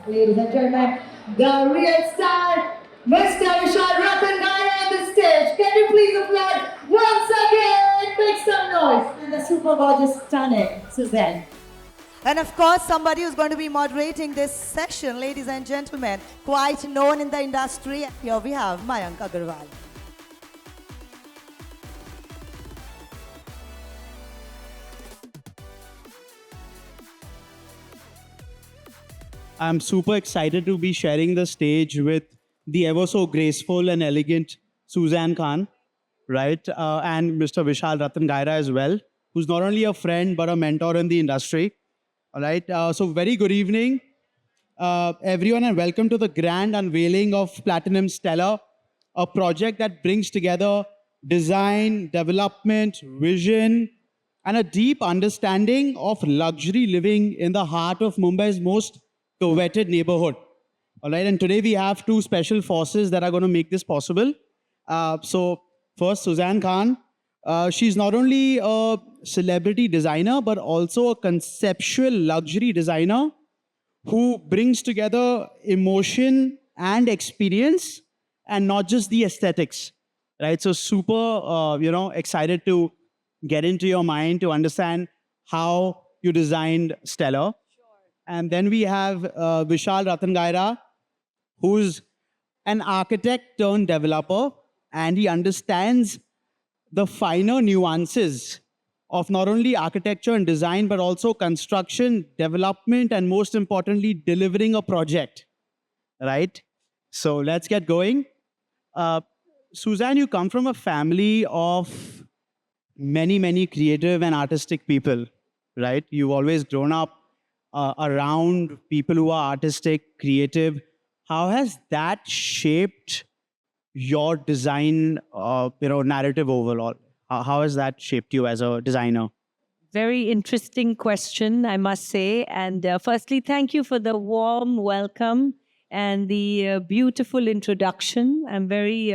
Ladies and gentlemen, the real star, Mr. Vishal Ratanghayra on the stage. Can you please applaud once again? Make some noise. And the super gorgeous, stunning Sussanne. And of course, somebody who's going to be moderating this section, ladies and gentlemen, quite known in the industry. Here we have Mayank Agarwal. I'm super excited to be sharing the stage with the ever so graceful and elegant Sussanne Khan, right? And Mr. Vishal Ratanghayra as well, who's not only a friend but a mentor in the industry. All right. So very good evening, everyone, and welcome to the grand unveiling of Platinum Stellar, a project that brings together design, development, vision, and a deep understanding of luxury living in the heart of Mumbai's most coveted neighborhood. All right, and today we have two special forces that are going to make this possible. So first, Sussanne Khan. She's not only a celebrity designer, but also a conceptual luxury designer who brings together emotion and experience and not just the aesthetics, right? So super, excited to get into your mind to understand how you designed Stellar. And then we have Vishal Ratanghayra, who's an architect turned developer, and he understands the finer nuances of not only architecture and design, but also construction, development, and most importantly, delivering a project, right? So let's get going. Sussanne, you come from a family of many, many creative and artistic people, right? You've always grown up around people who are artistic, creative. How has that shaped your design, narrative overall? How has that shaped you as a designer? Very interesting question, I must say. And firstly, thank you for the warm welcome and the beautiful introduction. I'm very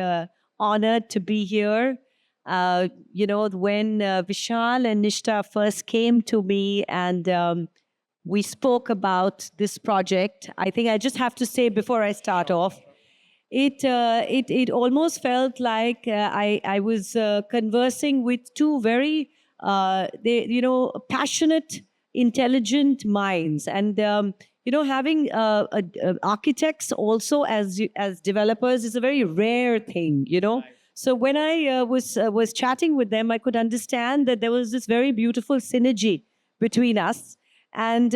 honored to be here. When Vishal and Nishta first came to me and we spoke about this project, I think I just have to say before I start off, it almost felt like I was conversing with two very passionate, intelligent minds, and having architects also as developers is a very rare thing. Right. So when I was chatting with them, I could understand that there was this very beautiful synergy between us, and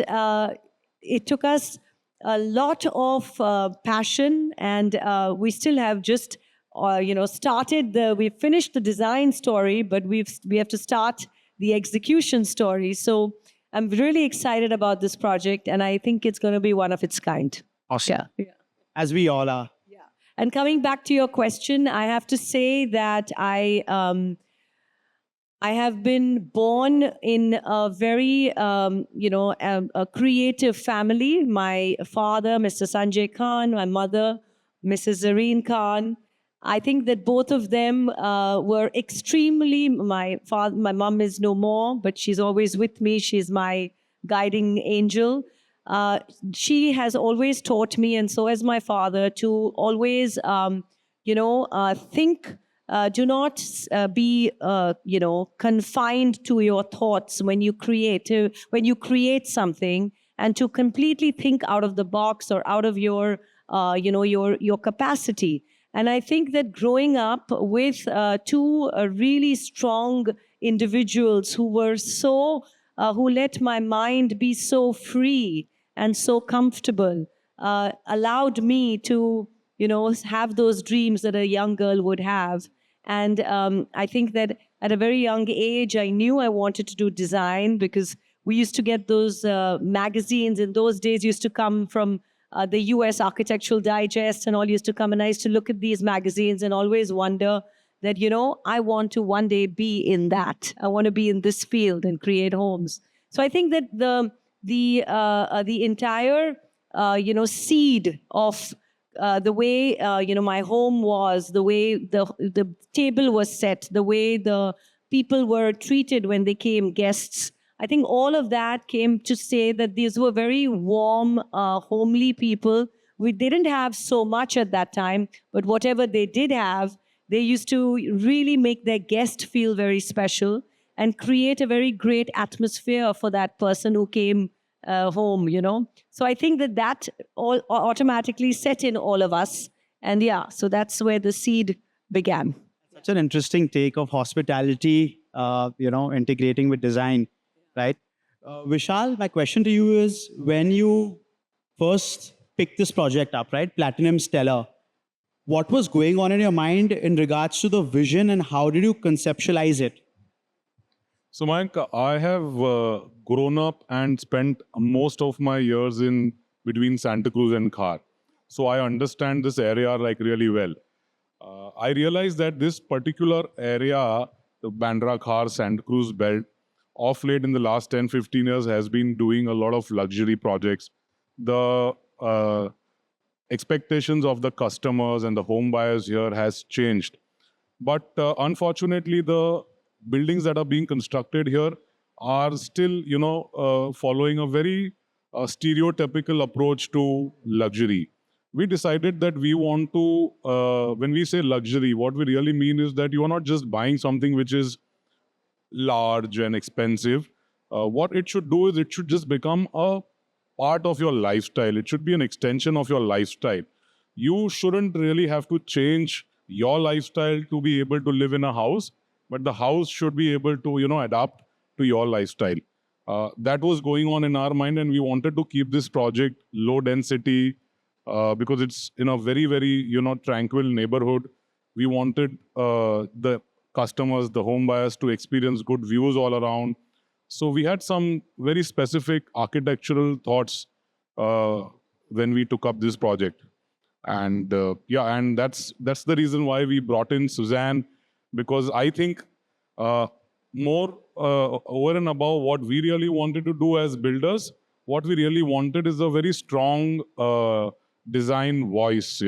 it took us a lot of passion, and we still have just we finished the design story, but we have to start the execution story. So I'm really excited about this project, and I think it's going to be one of its kind. Awesome. Yeah. As we all are. Yeah. And coming back to your question, I have to say that I have been born in a very, a creative family. My father, Mr. Sanjay Khan, my mother, Mrs. Zareen Khan. I think that both of them were extremely, my mom is no more, but she's always with me. She's my guiding angel. She has always taught me, and so has my father, to always, think. Do not be, confined to your thoughts when you create something, and to completely think out of the box or out of your capacity. And I think that growing up with two really strong individuals who were who let my mind be so free and so comfortable, allowed me to have those dreams that a young girl would have. And I think that at a very young age, I knew I wanted to do design, because we used to get those magazines. In those days, used to come from the US Architectural Digest and all used to come. And I used to look at these magazines and always wonder that, I want to one day be in that. I want to be in this field and create homes. So I think that the entire, seed of the way my home was, the way the table was set, the way the people were treated when they came guests, I think all of that came to say that these were very warm, homely people. They didn't have so much at that time, but whatever they did have, they used to really make their guest feel very special and create a very great atmosphere for that person who came home, you know. So I think that all automatically set in all of us. And yeah, so that's where the seed began. Such an interesting take of hospitality, integrating with design, right? Vishal, my question to you is, when you first picked this project up, right, Platinum Stellar, what was going on in your mind in regards to the vision and how did you conceptualize it? So, Mayank, I have grown up and spent most of my years in between Santacruz and Khar. So I understand this area like really well. I realized that this particular area, the Bandra Khar Santacruz belt, of late in the last 10, 15 years has been doing a lot of luxury projects. The expectations of the customers and the home buyers here has changed. But unfortunately, the buildings that are being constructed here are still, following a very stereotypical approach to luxury. We decided that we want to, when we say luxury, what we really mean is that you are not just buying something which is large and expensive. What it should do is it should just become a part of your lifestyle. It should be an extension of your lifestyle. You shouldn't really have to change your lifestyle to be able to live in a house, but the house should be able to, adapt to your lifestyle. That was going on in our mind, and we wanted to keep this project low density because it's in a very, very, tranquil neighborhood. We wanted the customers, the home buyers to experience good views all around. So we had some very specific architectural thoughts when we took up this project. And and that's the reason why we brought in Sussanne, because I think more over and above what we really wanted to do as builders, what we really wanted is a very strong design voice,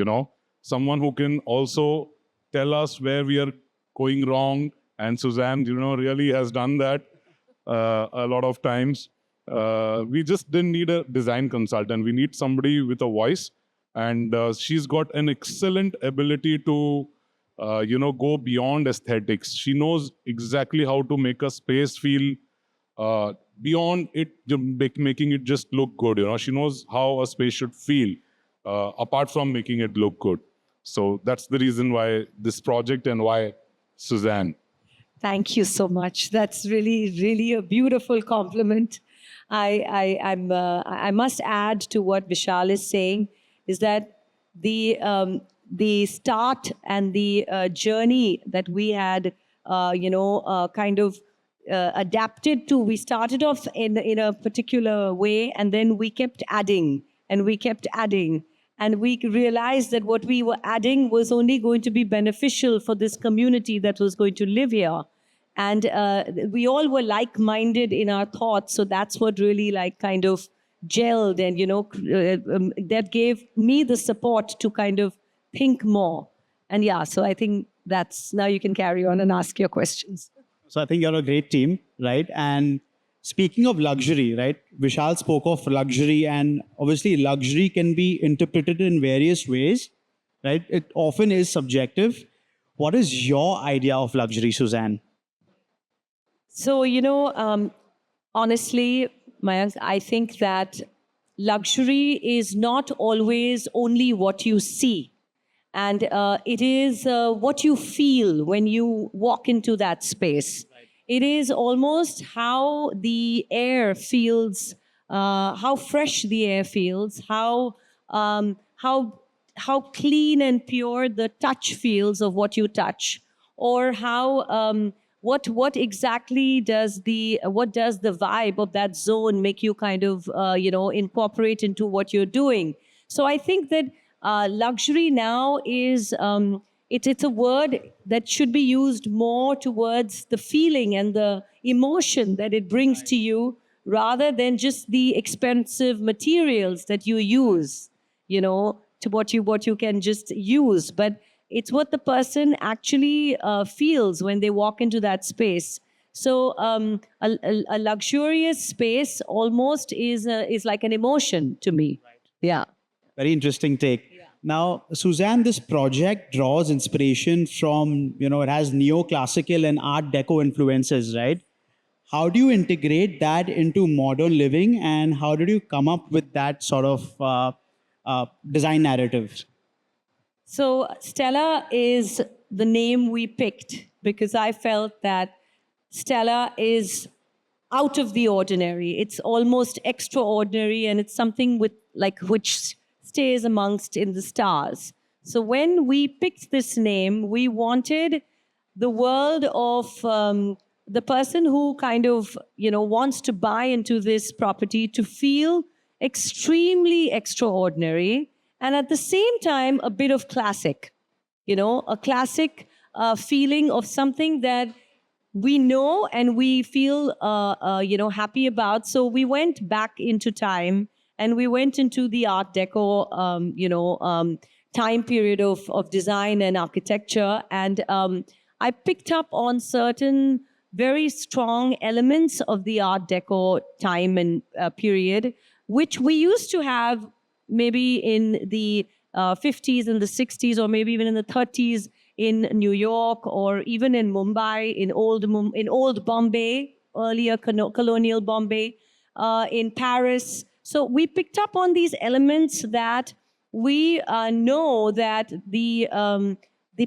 someone who can also tell us where we are going wrong. And Sussanne, really has done that a lot of times. We just didn't need a design consultant. We need somebody with a voice. And she's got an excellent ability to, go beyond aesthetics. She knows exactly how to make a space feel beyond it, making it just look good. She knows how a space should feel apart from making it look good. So that's the reason why this project and why Sussanne. Thank you so much. That's really, really a beautiful compliment. I must add to what Vishal is saying is that the start and the journey that we had, adapted to. We started off in a particular way, and then we kept adding, and we kept adding. And we realized that what we were adding was only going to be beneficial for this community that was going to live here. And we all were like-minded in our thoughts. So that's what really kind of gelled and, that gave me the support to kind of think more. And yeah, so I think now you can carry on and ask your questions. So I think you're a great team, right? And speaking of luxury, right? Vishal spoke of luxury, and obviously luxury can be interpreted in various ways, right? It often is subjective. What is your idea of luxury, Sussanne? So, honestly, Mayank, I think that luxury is not always only what you see. And it is what you feel when you walk into that space. Right. It is almost how the air feels, how fresh the air feels, how clean and pure the touch feels of what you touch, or how what exactly does the vibe of that zone make you kind of incorporate into what you're doing. So I think that luxury now is it's a word that should be used more towards the feeling and the emotion that it brings to you, rather than just the expensive materials that you use, to what you can just use. But it's what the person actually feels when they walk into that space. So a luxurious space almost is like an emotion to me. Yeah. Very interesting take. Now, Suzanne, this project draws inspiration from, it has neoclassical and Art Deco influences, right? How do you integrate that into modern living, and how did you come up with that sort of design narrative? So Stella is the name we picked because I felt that Stella is out of the ordinary. It's almost extraordinary, and it's something with like which stays amongst in the stars. So when we picked this name, we wanted the world of the person who kind of wants to buy into this property to feel extremely extraordinary and at the same time a bit of classic, a classic feeling of something that we know and we feel happy about. So we went back into time and we went into the Art Deco time period of design and architecture, and I picked up on certain very strong elements of the Art Deco time and period, which we used to have maybe in the 50s and the 60s, or maybe even in the 30s in New York, or even in Mumbai, in old Bombay, earlier colonial Bombay, in Paris. So we picked up on these elements that we know that the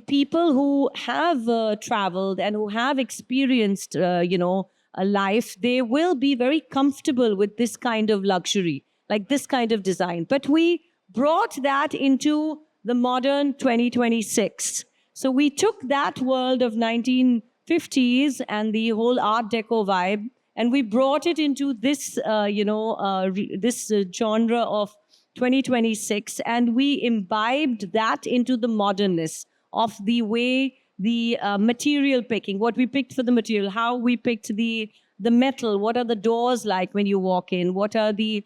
people who have traveled and who have experienced, a life, they will be very comfortable with this kind of luxury, like this kind of design. But we brought that into the modern 2026. So we took that world of 1950s and the whole Art Deco vibe, and we brought it into this, this genre of 2026, and we imbibed that into the modernness of the way the material picking, what we picked for the material, how we picked the metal, what are the doors like when you walk in, what are the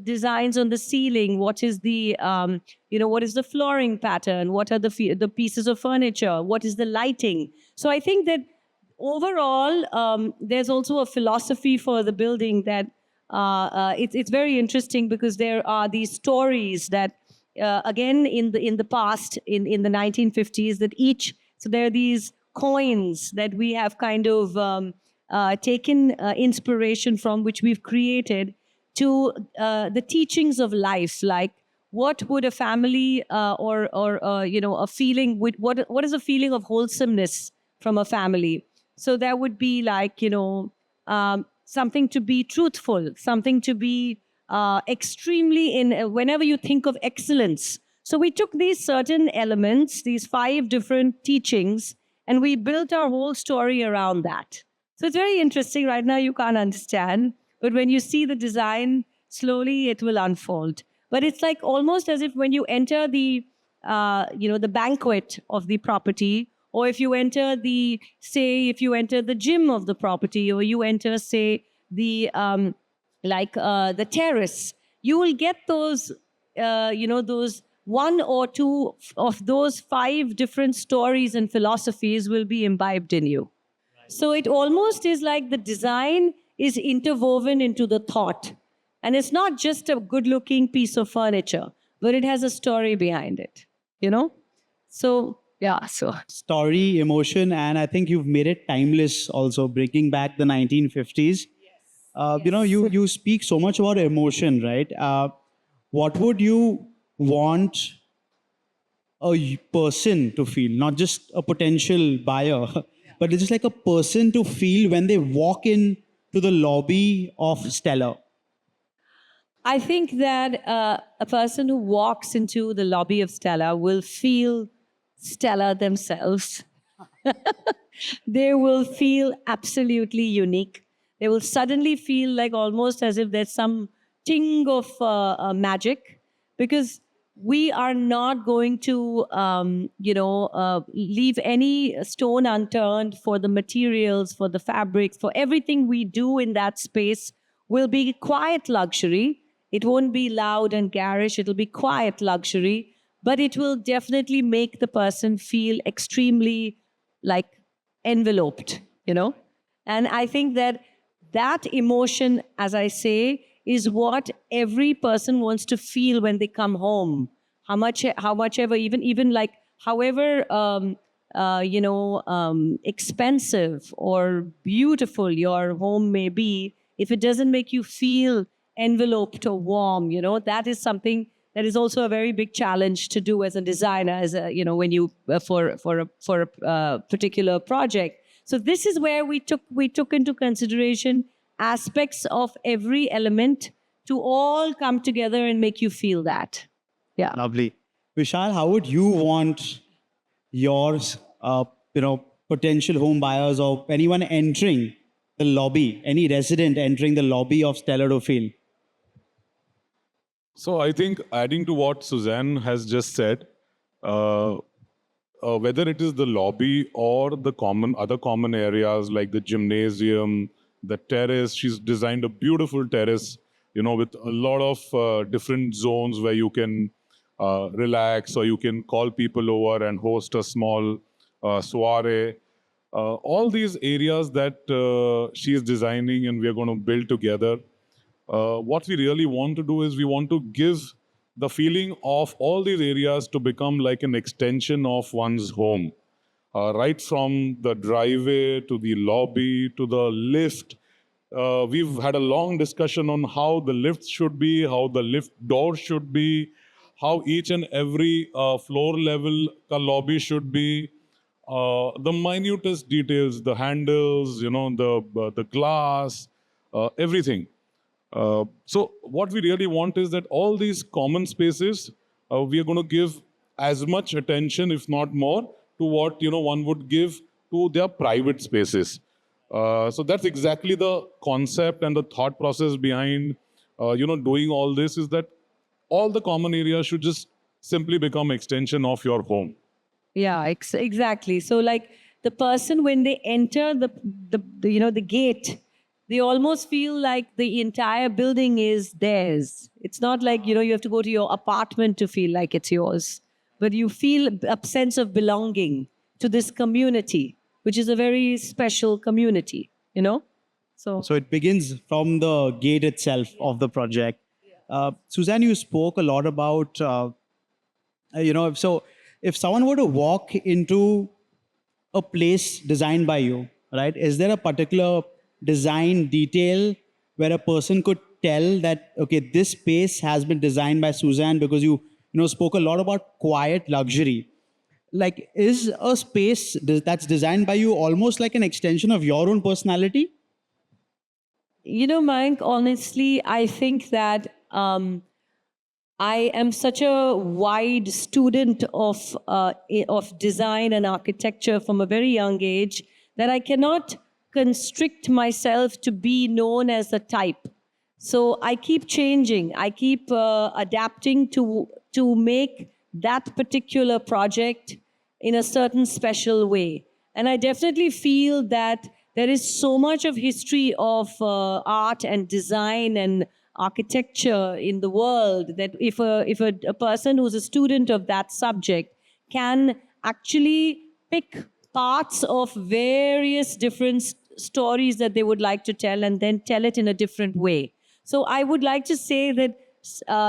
designs on the ceiling, what is the what is the flooring pattern, what are the pieces of furniture, what is the lighting. So I think that overall there's also a philosophy for the building that it's very interesting, because there are these stories that again in the past, in the 1950s, that so there are these coins that we have kind of taken inspiration from, which we've created to the teachings of life, like what would a family or a feeling, what is a feeling of wholesomeness from a family. So that would be like something to be truthful, something to be extremely whenever you think of excellence. So we took these certain elements, these 5 different teachings, and we built our whole story around that. So it's very interesting. Right now you can't understand, but when you see the design, slowly it will unfold. But it's like almost as if when you enter the banquet of the property, or if you enter the gym of the property, or you enter, say, the terrace, you will get those, those 1 or 2 of those 5 different stories and philosophies will be imbibed in you. So it almost is like the design is interwoven into the thought. And it's not just a good-looking piece of furniture, but it has a story behind it, So, yeah, so. Story, emotion, and I think you've made it timeless also, breaking back the 1950s. You speak so much about emotion, right? What would you want a person to feel, not just a potential buyer, but it's just like a person to feel when they walk in to the lobby of Stella? I think that a person who walks into the lobby of Stella will feel Stella themselves. They will feel absolutely unique. They will suddenly feel like almost as if there's some ting of magic, because we are not going to, leave any stone unturned for the materials, for the fabrics, for everything we do in that space will be quiet luxury. It won't be loud and garish. It'll be quiet luxury, but it will definitely make the person feel extremely like enveloped, And I think that that emotion, as I say, is what every person wants to feel when they come home. How much ever, even like however expensive or beautiful your home may be, if it doesn't make you feel enveloped or warm, that is something that is also a very big challenge to do as a designer, as a, when you for a particular project. So this is where we took into consideration aspects of every element to all come together and make you feel that. Yeah. Lovely. Vishal, how would you want yours, potential home buyers or anyone entering the lobby, any resident entering the lobby of Stellar to feel? So I think adding to what Suzanne has just said, whether it is the lobby or the other common areas like the gymnasium, the terrace, she's designed a beautiful terrace, with a lot of different zones where you can relax, or you can call people over and host a small soiree. All these areas that she is designing and we are going to build together. What we really want to do is we want to give the feeling of all these areas to become like an extension of one's home. Right from the driveway to the lobby to the lift. We've had a long discussion on how the lift should be, how the lift door should be, how each and every floor level lobby should be. The minutest details, the handles, the glass, everything. So what we really want is that all these common spaces, we are going to give as much attention, if not more, to what one would give to their private spaces. So that's exactly the concept and the thought process behind doing all this, is that all the common areas should just simply become extension of your home. Yeah, exactly. So like the person, when they enter the gate, they almost feel like the entire building is theirs. It's not like, you have to go to your apartment to feel like it's yours, but you feel a sense of belonging to this community, which is a very special community, So it begins from the gate itself of the project. Suzanne, you spoke a lot about, so if someone were to walk into a place designed by you, right? Is there a particular design detail where a person could tell that, okay, this space has been designed by Suzanne, because you spoke a lot about quiet luxury. Like, is a space that's designed by you almost like an extension of your own personality? Mayank, honestly, I think that I am such a wide student of design and architecture from a very young age that I cannot constrict myself to be known as a type. So I keep changing. I keep adapting to make that particular project in a certain special way. And I definitely feel that there is so much of history of art and design and architecture in the world that if a person who's a student of that subject can actually pick parts of various different stories that they would like to tell and then tell it in a different way. So I would like to say that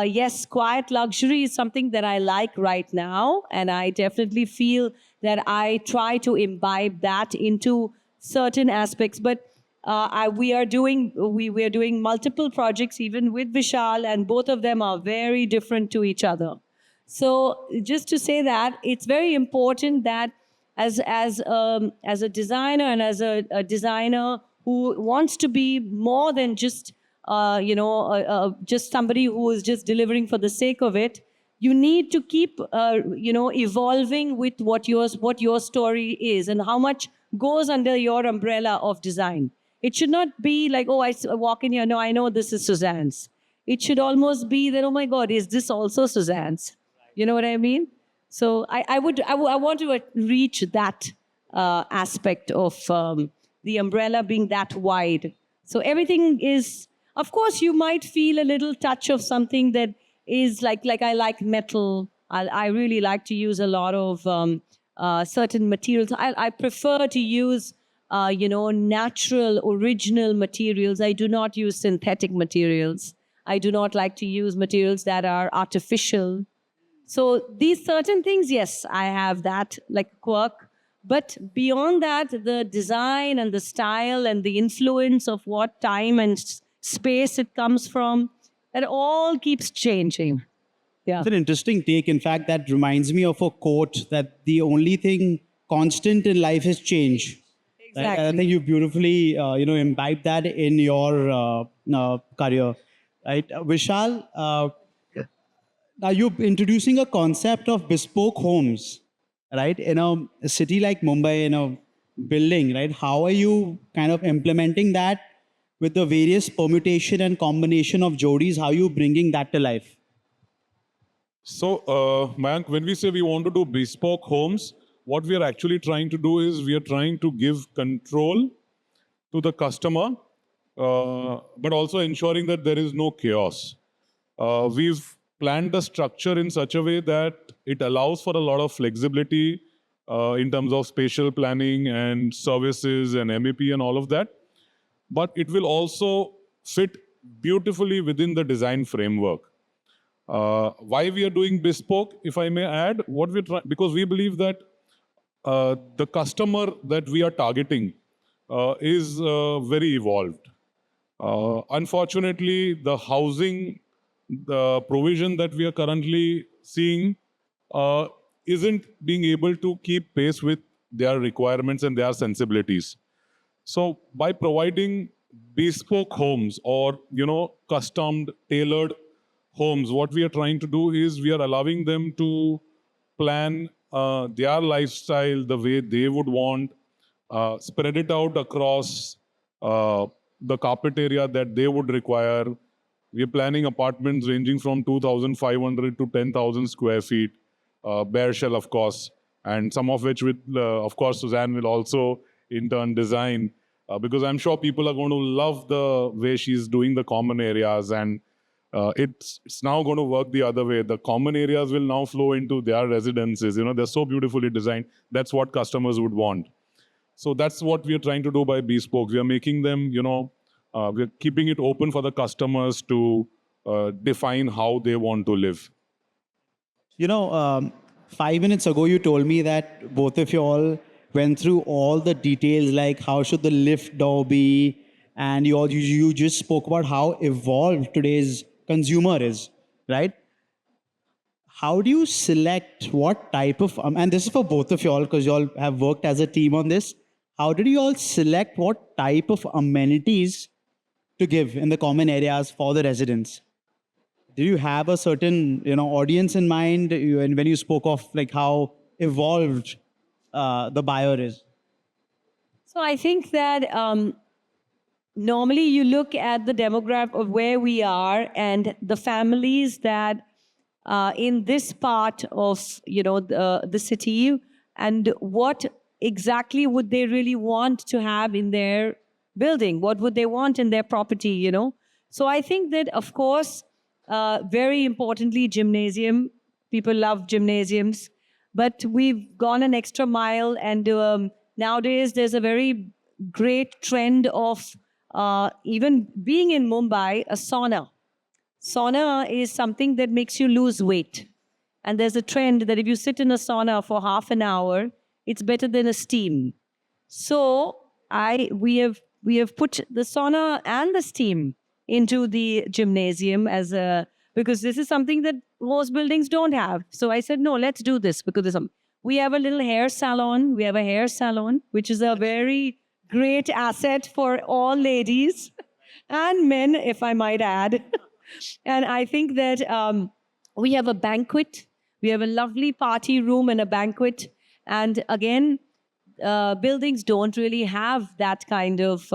yes, quiet luxury is something that I like right now, and I definitely feel that I try to imbibe that into certain aspects. But we are doing multiple projects even with Vishal, and both of them are very different to each other. So just to say that it's very important that as a designer and as a designer who wants to be more than just just somebody who is just delivering for the sake of it, you need to keep evolving with what your story is and how much goes under your umbrella of design. It should not be like, oh, I walk in here, no, I know this is Suzanne's. It should almost be that, oh my God, is this also Suzanne's? You know what I mean? So I want to reach that aspect of the umbrella being that wide. So everything is, of course, you might feel a little touch of something that is like I like metal. I really like to use a lot of certain materials. I prefer to use natural, original materials. I do not use synthetic materials. I do not like to use materials that are artificial. So these certain things, yes, I have that like quirk. But beyond that, the design and the style and the influence of what time and space it comes from, that all keeps changing. Yeah. It's an interesting take. In fact, that reminds me of a quote that the only thing constant in life is change. Right? And I Exactly. think you beautifully, imbibed that in your career. Right, Vishal. Now you're introducing a concept of bespoke homes, right? In a city like Mumbai, in a building, right? How are you kind of implementing that with the various permutation and combination of jodis? How are you bringing that to life? So, Mayank, when we say we want to do bespoke homes, what we are actually trying to do is we are trying to give control to the customer, but also ensuring that there is no chaos. We've planned the structure in such a way that it allows for a lot of flexibility in terms of spatial planning and services and MEP and all of that. But it will also fit beautifully within the design framework. Why we are doing bespoke, if I may add, what we're trying, because we believe that the customer that we are targeting is very evolved. Unfortunately, the housing, the provision that we are currently seeing isn't being able to keep pace with their requirements and their sensibilities. So by providing bespoke homes or custom tailored homes, what we are trying to do is we are allowing them to plan their lifestyle the way they would want, spread it out across the carpet area that they would require. We are planning apartments ranging from 2,500 to 10,000 square feet, bare shell, of course, and some of which, with, of course, Sussanne will also in turn design, because I'm sure people are going to love the way she's doing the common areas, and it's now going to work the other way. The common areas will now flow into their residences. They're so beautifully designed. That's what customers would want. So that's what we are trying to do by Bespoke. We are making them, we're keeping it open for the customers to define how they want to live. 5 minutes ago, you told me that both of you all went through all the details, like how should the lift door be, and you just spoke about how evolved today's consumer is, right? How do you select what type of, and this is for both of you all because you all have worked as a team on this. How did you all select what type of amenities to give in the common areas for the residents? Do you have a certain audience in mind and when you spoke of like how evolved the buyer is? So I think that normally you look at the demographic of where we are and the families that in this part of the city, and what exactly would they really want to have in their building, what would they want in their property. So I think that, of course, very importantly, gymnasium. People love gymnasiums, but we've gone an extra mile, and nowadays there's a very great trend of even being in Mumbai, a sauna. Sauna is something that makes you lose weight. And there's a trend that if you sit in a sauna for half an hour, it's better than a steam. So we have put the sauna and the steam into the gymnasium because this is something that most buildings don't have. So I said, no, let's do this because we have a little hair salon. We have a hair salon, which is a very great asset for all ladies and men, if I might add. And I think that we have a banquet. We have a lovely party room and a banquet. And again, buildings don't really have that kind of,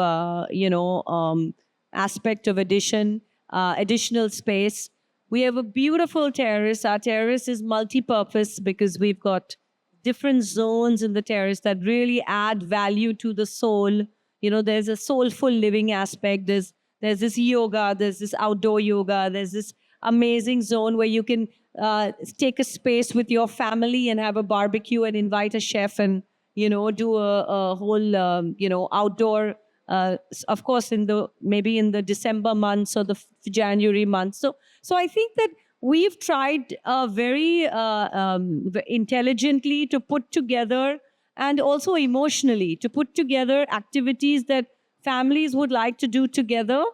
aspect of additional space. We have a beautiful terrace. Our terrace is multi-purpose because we've got different zones in the terrace that really add value to the soul. There's a soulful living aspect. There's this yoga. There's this outdoor yoga. There's this amazing zone where you can take a space with your family and have a barbecue and invite a chef and do a whole, outdoor, of course, maybe in the December months or the January months. So I think that we've tried very intelligently to put together, and also emotionally to put together activities that families would like to do together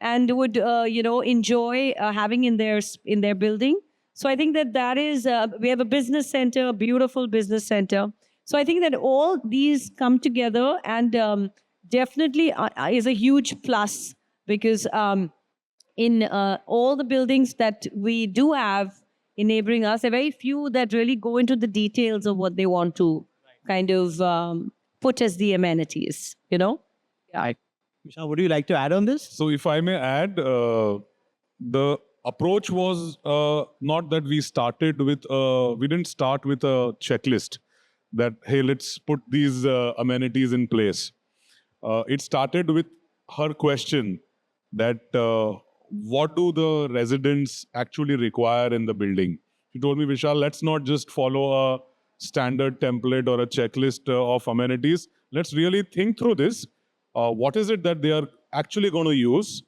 and would enjoy having in their building. So I think that is we have a business center, a beautiful business center. So I think that all these come together, and definitely is a huge plus, because in all the buildings that we do have in neighboring us, there are very few that really go into the details of what they want to kind of put as the amenities, Yeah. Vishal, would you like to add on this? So if I may add, the approach was not that we didn't start with a checklist that, hey, let's put these amenities in place. It started with her question that what do the residents actually require in the building? She told me, Vishal, let's not just follow a standard template or a checklist of amenities. Let's really think through this. What is it that they are actually going to use?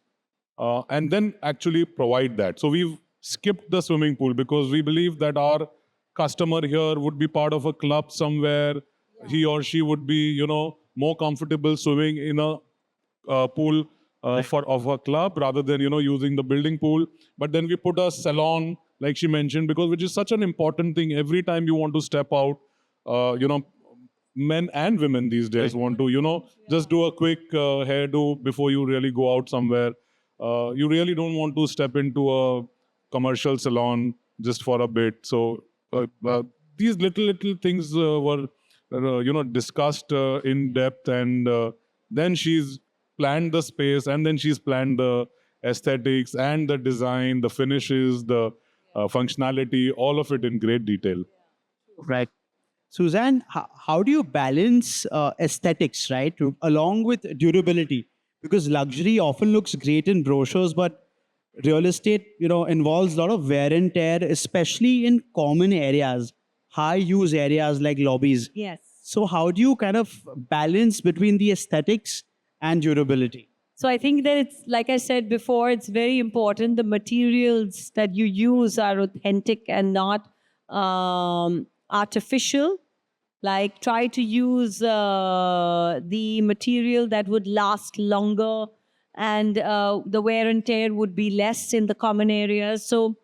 And then actually provide that. So we've skipped the swimming pool because we believe that our customer here would be part of a club somewhere. He or she would be, more comfortable swimming in a pool of a club rather than, using the building pool. But then we put a salon, like she mentioned, because which is such an important thing. Every time you want to step out, men and women these days want to, just do a quick hairdo before you really go out somewhere. You really don't want to step into a commercial salon just for a bit. So these little things were, discussed in depth, and then she's planned the space, and then she's planned the aesthetics and the design, the finishes, the functionality, all of it in great detail. Right. Sussanne, how do you balance aesthetics, right, along with durability? Because luxury often looks great in brochures, but real estate, involves a lot of wear and tear, especially in common areas, high use areas like lobbies. Yes. So how do you kind of balance between the aesthetics and durability? So I think that it's, like I said before, it's very important the materials that you use are authentic and not artificial. Like, try to use the material that would last longer, and the wear and tear would be less in the common areas. So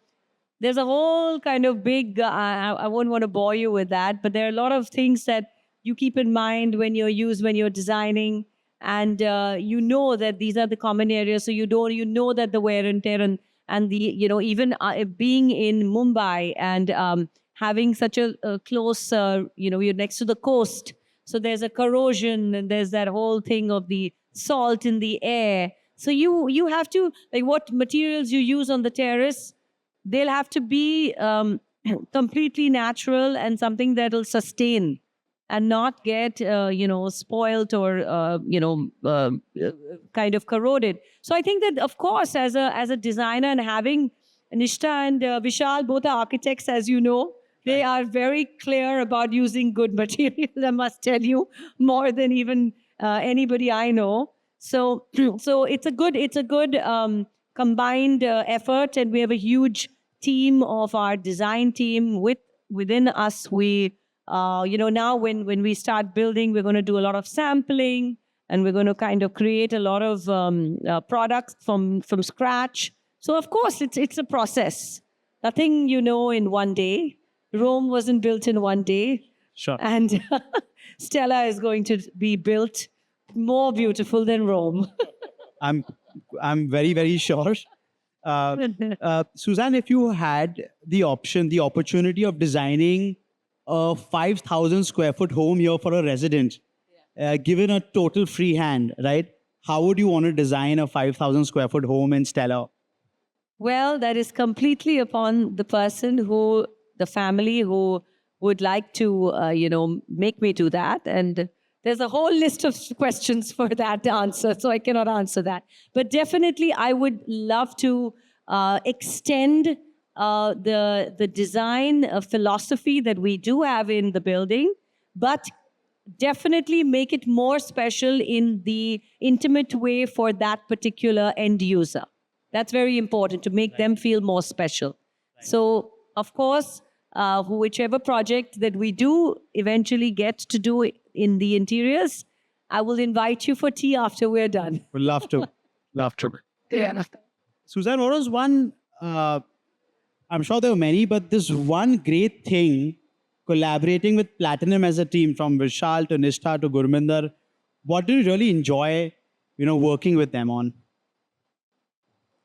there's a whole kind of big, I won't want to bore you with that, but there are a lot of things that you keep in mind when you're designing, and that these are the common areas. So you that the wear and tear, and the, even being in Mumbai and having such a close, you're next to the coast. So there's a corrosion, and there's that whole thing of the salt in the air. So you have to, like, what materials you use on the terrace, they'll have to be completely natural and something that'll sustain and not get, spoiled or, kind of corroded. So I think that, of course, as a designer, and having Nishta and Vishal, both are architects, as you know, they are very clear about using good materials, I must tell you, more than even anybody I know. So it's a good combined effort, and we have a huge team of our design team within us. We now when we start building, we're going to do a lot of sampling, and we're going to kind of create a lot of products from scratch. So of course it's a process. Nothing in one day. Rome wasn't built in one day. Sure. And Stella is going to be built more beautiful than Rome. I'm very, very sure. Sussanne, if you had the opportunity of designing a 5,000 square foot home here for a resident, given a total free hand, right? How would you want to design a 5,000 square foot home in Stella? Well, that is completely upon the family who would like to, make me do that. And there's a whole list of questions for that answer, so I cannot answer that. But definitely, I would love to extend the design philosophy that we do have in the building, but definitely make it more special in the intimate way for that particular end user. That's very important to make them feel more special. So, of course, whichever project that we do eventually get to do in the interiors, I will invite you for tea after we're done. Would love to. Love to. Yeah. Suzanne, what was one, I'm sure there were many, but this one great thing collaborating with Platinum as a team, from Vishal to Nishtha to Gurminder, what do you really enjoy, working with them on?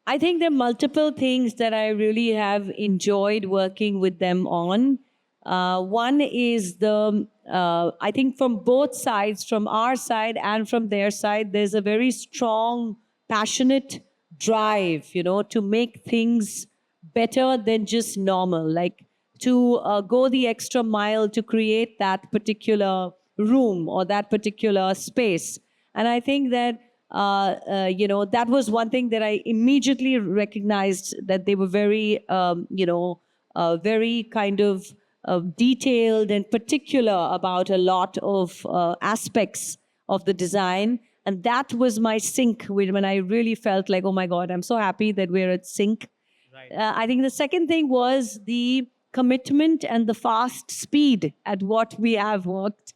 I think there are multiple things that I really have enjoyed working with them on. One is I think from both sides, from our side and from their side, there's a very strong, passionate drive, to make things better than just normal, like to go the extra mile to create that particular room or that particular space. And I think that that was one thing that I immediately recognized, that they were very, very kind of detailed and particular about a lot of aspects of the design. And that was my sync when I really felt like, oh my God, I'm so happy that we're at sync. I think the second thing was the commitment and the fast speed at what we have worked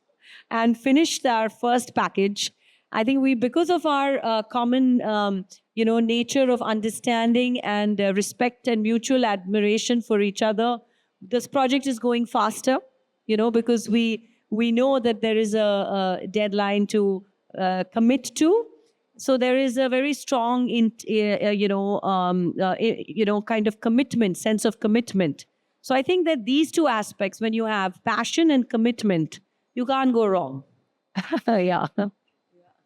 and finished our first package. I think because of our common, nature of understanding and respect and mutual admiration for each other, this project is going faster, because we know that there is a deadline to commit to. So there is a very strong, kind of commitment, sense of commitment. So I think that these two aspects, when you have passion and commitment, you can't go wrong. Yeah.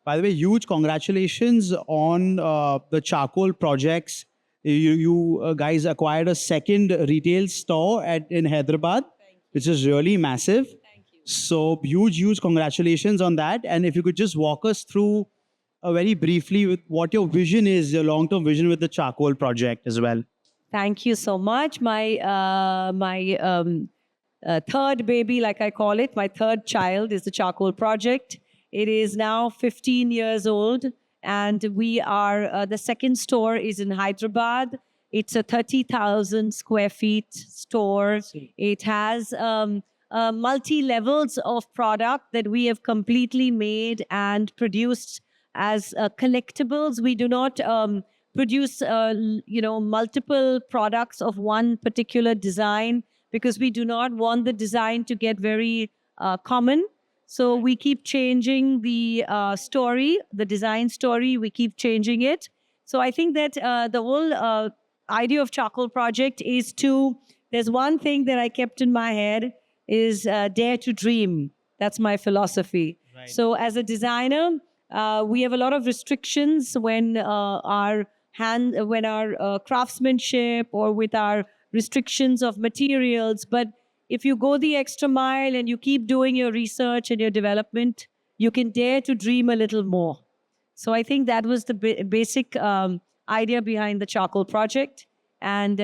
By the way, huge congratulations on the charcoal projects. You guys acquired a second retail store in Hyderabad, which is really massive. Thank you. So huge congratulations on that. And if you could just walk us through very briefly with what your vision is, your long-term vision with the charcoal project as well. Thank you so much. My third baby, like I call it, my third child is the charcoal project. It is now 15 years old, and we are, the second store is in Hyderabad. It's a 30,000 square feet store. It has multi-levels of product that we have completely made and produced as collectibles. We do not produce, multiple products of one particular design, because we do not want the design to get very common. So we keep changing the story, the design story, we keep changing it. So I think that the whole idea of Charcoal Project is there's one thing that I kept in my head is dare to dream. That's my philosophy. Right. So as a designer, we have a lot of restrictions when our craftsmanship or with our restrictions of materials. But if you go the extra mile and you keep doing your research and your development, you can dare to dream a little more. So I think that was the basic idea behind the Charcoal Project. And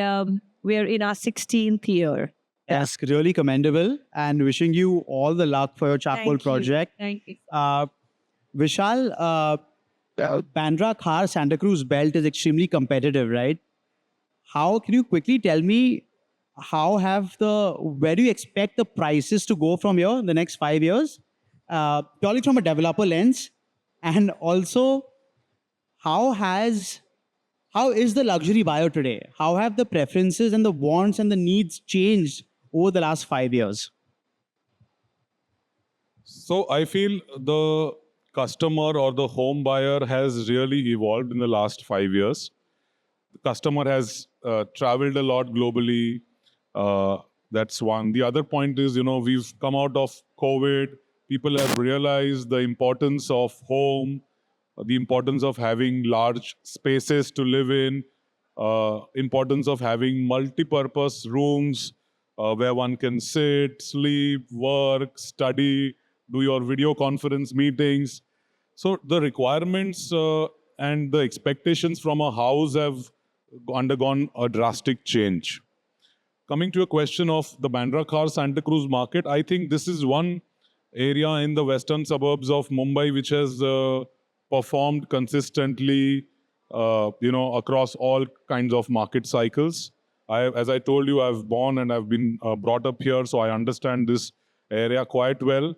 we're in our 16th year. Yes, really commendable, and wishing you all the luck for your charcoal project. Thank you. Vishal, Bandra Khar Santacruz belt is extremely competitive, right? How can you quickly tell me where do you expect the prices to go from here in the next 5 years? Purely from a developer lens, and also how is the luxury buyer today? How have the preferences and the wants and the needs changed over the last 5 years? So I feel the customer or the home buyer has really evolved in the last 5 years. The customer has traveled a lot globally. That's one. The other point is, we've come out of COVID. People have realized the importance of home, the importance of having large spaces to live in, importance of having multi-purpose rooms where one can sit, sleep, work, study, do your video conference meetings. So the requirements and the expectations from a house have undergone a drastic change. Coming to a question of the Bandra Khar Santacruz market, I think this is one area in the western suburbs of Mumbai, which has performed consistently, across all kinds of market cycles. As I told you, I've born and I've been brought up here, so I understand this area quite well.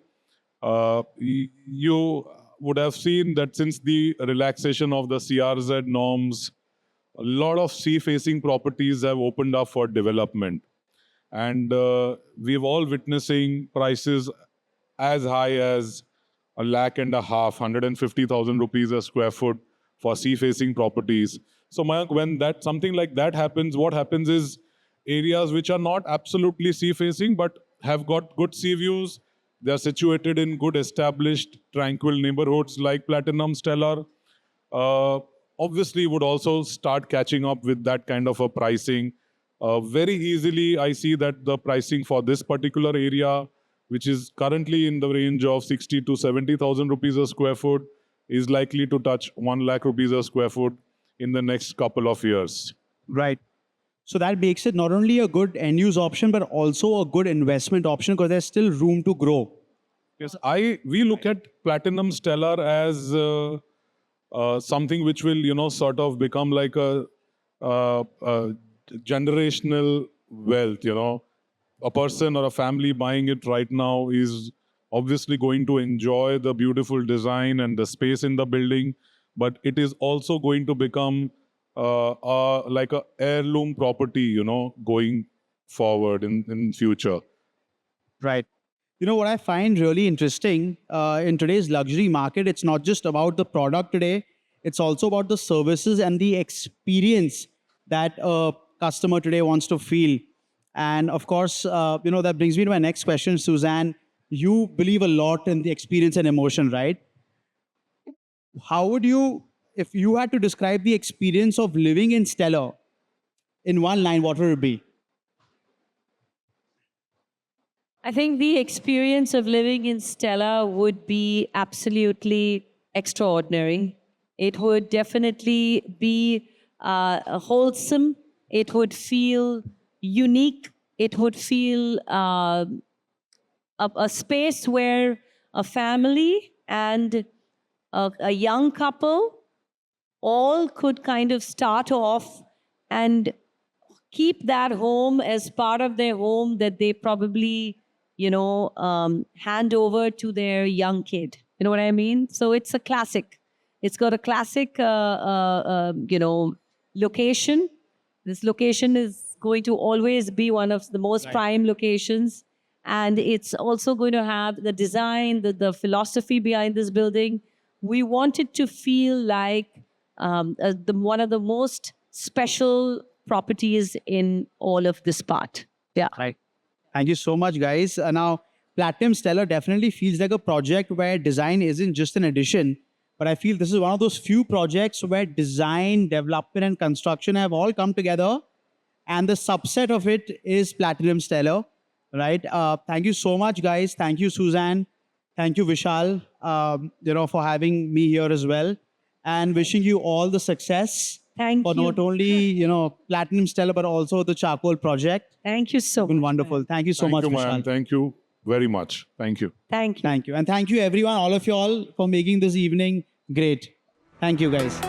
You would have seen that since the relaxation of the CRZ norms, a lot of sea-facing properties have opened up for development. And we've all witnessing prices as high as £1.5 lakh, 150,000 rupees a square foot for sea-facing properties. So Mayank, when something like that happens, what happens is areas which are not absolutely sea-facing but have got good sea views, they are situated in good established tranquil neighborhoods like Platinum Stellar, obviously would also start catching up with that kind of a pricing. Very easily, I see that the pricing for this particular area, which is currently in the range of 60 to 70,000 rupees a square foot, is likely to touch 1 lakh rupees a square foot in the next couple of years. Right. So that makes it not only a good end-use option, but also a good investment option because there's still room to grow. Yes, we look at Platinum Stellar as something which will, sort of become like a generational wealth. A person or a family buying it right now is obviously going to enjoy the beautiful design and the space in the building, but it is also going to become like a heirloom property, going forward in future. Right. You know what I find really interesting in today's luxury market, it's not just about the product today, it's also about the services and the experience that a customer today wants to feel. And of course, that brings me to my next question, Sussanne. You believe a lot in the experience and emotion, right? How would you, if you had to describe the experience of living in Stellar in one line, what would it be? I think the experience of living in Stella would be absolutely extraordinary. It would definitely be wholesome. It would feel unique. It would feel a space where a family and a young couple all could kind of start off and keep that home as part of their home that they probably, hand over to their young kid. You know what I mean? So it's a classic. It's got a classic, location. This location is going to always be one of the most prime locations. And it's also going to have the design, the philosophy behind this building. We want it to feel like one of the most special properties in all of this part. Yeah. Right. Thank you so much, guys. Now, Platinum Stellar definitely feels like a project where design isn't just an addition, but I feel this is one of those few projects where design, development, and construction have all come together, and the subset of it is Platinum Stellar, right? Thank you so much, guys. Thank you, Sussanne. Thank you, Vishal, for having me here as well, and wishing you all the success. Thank for you. not only, Platinum Stellar, but also the charcoal project. Thank you so It's been much. wonderful. Thank you so much, Thank you, Vishal. ma'am. Thank you very much. Thank you. Thank you. Thank you. And thank you, everyone, all of you all, for making this evening great. Thank you, guys.